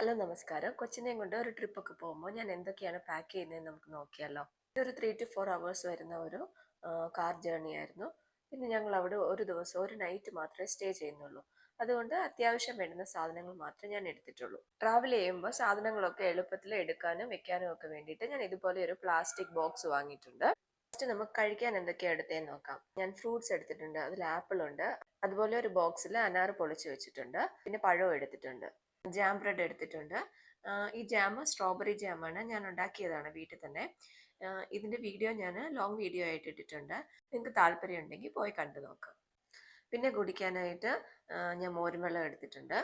Hello നമസ്കാരം. കൊച്ചിനെയും കൊണ്ട് ഒരു ട്രിപ്പൊക്കെ പോകുമ്പോൾ ഞാൻ എന്തൊക്കെയാണ് പാക്ക് ചെയ്യുന്നതെന്ന് നമുക്ക് നോക്കിയാലോ. ഇതൊരു 3 to 4 hours വരുന്ന ഒരു കാർ ജേർണി ആയിരുന്നു. പിന്നെ ഞങ്ങൾ അവിടെ ഒരു ദിവസം ഒരു നൈറ്റ് മാത്രമേ സ്റ്റേ ചെയ്യുന്നുള്ളൂ. അതുകൊണ്ട് അത്യാവശ്യം വേണ്ടുന്ന സാധനങ്ങൾ മാത്രമേ ഞാൻ എടുത്തിട്ടുള്ളൂ. ട്രാവൽ ചെയ്യുമ്പോൾ സാധനങ്ങളൊക്കെ എളുപ്പത്തിൽ എടുക്കാനും വെക്കാനും ഒക്കെ വേണ്ടിയിട്ട് ഞാൻ ഇതുപോലെ ഒരു പ്ലാസ്റ്റിക് ബോക്സ് വാങ്ങിയിട്ടുണ്ട്. ഫസ്റ്റ് നമുക്ക് കഴിക്കാൻ എന്തൊക്കെയാണ് എടുത്തതെന്ന് നോക്കാം. ഞാൻ ഫ്രൂട്ട്സ് എടുത്തിട്ടുണ്ട്, അതിൽ ആപ്പിൾ ഉണ്ട്. അതുപോലെ ഒരു ബോക്സിൽ അനാർ പൊളിച്ച് വെച്ചിട്ടുണ്ട്. പിന്നെ പഴവും എടുത്തിട്ടുണ്ട്. ജാം ബ്രെഡ് എടുത്തിട്ടുണ്ട്. ഈ ജാം സ്ട്രോബെറി ജാമാണ്, ഞാൻ ഉണ്ടാക്കിയതാണ് വീട്ടിൽ തന്നെ. ഇതിൻ്റെ വീഡിയോ ഞാൻ ലോങ് വീഡിയോ ആയിട്ട് ഇട്ടിട്ടുണ്ട്. നിങ്ങൾക്ക് താല്പര്യം ഉണ്ടെങ്കിൽ പോയി കണ്ടു നോക്കാം. പിന്നെ കുടിക്കാനായിട്ട് ഞാൻ മോരും വെള്ളം എടുത്തിട്ടുണ്ട്.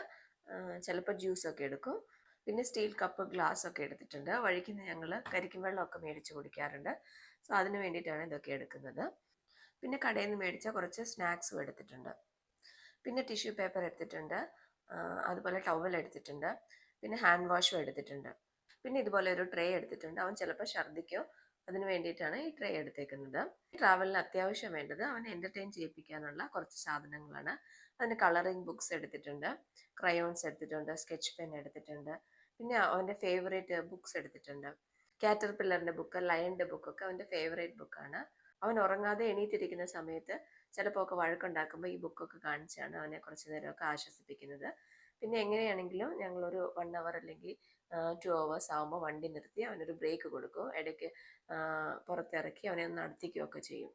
ചിലപ്പോൾ ജ്യൂസൊക്കെ എടുക്കും. പിന്നെ സ്റ്റീൽ കപ്പ് ഗ്ലാസ് ഒക്കെ എടുത്തിട്ടുണ്ട്. വഴിക്കുന്ന ഞങ്ങൾ കരിക്കും വെള്ളമൊക്കെ മേടിച്ച് കുടിക്കാറുണ്ട്. സോ അതിന് വേണ്ടിയിട്ടാണ് ഇതൊക്കെ എടുക്കുന്നത്. പിന്നെ കടയിൽ നിന്ന് മേടിച്ച കുറച്ച് സ്നാക്സും എടുത്തിട്ടുണ്ട്. പിന്നെ ടിഷ്യൂ പേപ്പർ എടുത്തിട്ടുണ്ട്. അതുപോലെ ടവൽ എടുത്തിട്ടുണ്ട്. പിന്നെ ഹാൻഡ് വാഷും എടുത്തിട്ടുണ്ട്. പിന്നെ ഇതുപോലെ ഒരു ട്രേ എടുത്തിട്ടുണ്ട്. അവൻ ചിലപ്പോൾ ഛർദ്ദിക്കോ, അതിന് വേണ്ടിയിട്ടാണ് ഈ ട്രേ എടുത്തേക്കുന്നത്. ട്രാവലിന് അത്യാവശ്യം വേണ്ടത് അവനെ എൻ്റർടൈൻ ചെയ്യിപ്പിക്കാനുള്ള കുറച്ച് സാധനങ്ങളാണ്. അതിന് കളറിങ് ബുക്സ് എടുത്തിട്ടുണ്ട്, ക്രയോൺസ് എടുത്തിട്ടുണ്ട്, സ്കെച്ച് പെൻ എടുത്തിട്ടുണ്ട്. പിന്നെ അവൻ്റെ ഫേവറേറ്റ് ബുക്സ് എടുത്തിട്ടുണ്ട്. കാറ്റർ പില്ലറിൻ്റെ ബുക്ക്, ലയൻ്റെ ബുക്കൊക്കെ അവൻ്റെ ഫേവറേറ്റ് ബുക്കാണ്. അവൻ ഉറങ്ങാതെ എണീറ്റിരിക്കുന്ന സമയത്ത് ചിലപ്പോൾ ഒക്കെ വഴക്കുണ്ടാക്കുമ്പോൾ ഈ ബുക്കൊക്കെ കാണിച്ചാണ് അവനെ കുറച്ച് നേരമൊക്കെ ആശ്വസിപ്പിക്കുന്നത്. പിന്നെ എങ്ങനെയാണെങ്കിലും ഞങ്ങളൊരു 1 hour അല്ലെങ്കിൽ 2 hours ആകുമ്പോൾ വണ്ടി നിർത്തി അവനൊരു ബ്രേക്ക് കൊടുക്കും. ഇടയ്ക്ക് പുറത്തിറക്കി അവനെ ഒന്ന് നടത്തിക്കുകയൊക്കെ ചെയ്യും.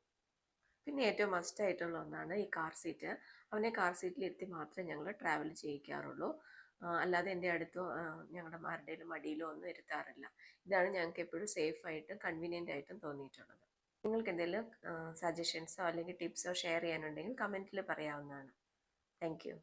പിന്നെ ഏറ്റവും മസ്റ്റായിട്ടുള്ള ഒന്നാണ് ഈ കാർ സീറ്റ്. അവനെ കാർ സീറ്റിൽ ഇരുത്തി മാത്രമേ ഞങ്ങൾ ട്രാവൽ ചെയ്യിക്കാറുള്ളൂ. അല്ലാതെ എൻ്റെ അടുത്തോ ഞങ്ങളുടെ ആരുടെയും മടിയിലോ ഒന്നും ഇരുത്താറില്ല. ഇതാണ് ഞങ്ങൾക്ക് എപ്പോഴും സേഫായിട്ടും കൺവീനിയൻ്റ് ആയിട്ടും തോന്നിയിട്ടുള്ളത്. നിങ്ങൾക്ക് എന്തെങ്കിലും സജഷൻസോ അല്ലെങ്കിൽ ടിപ്സോ ഷെയർ ചെയ്യാനുണ്ടെങ്കിൽ കമൻറ്റിൽ പറയാവുന്നതാണ്. Thank you.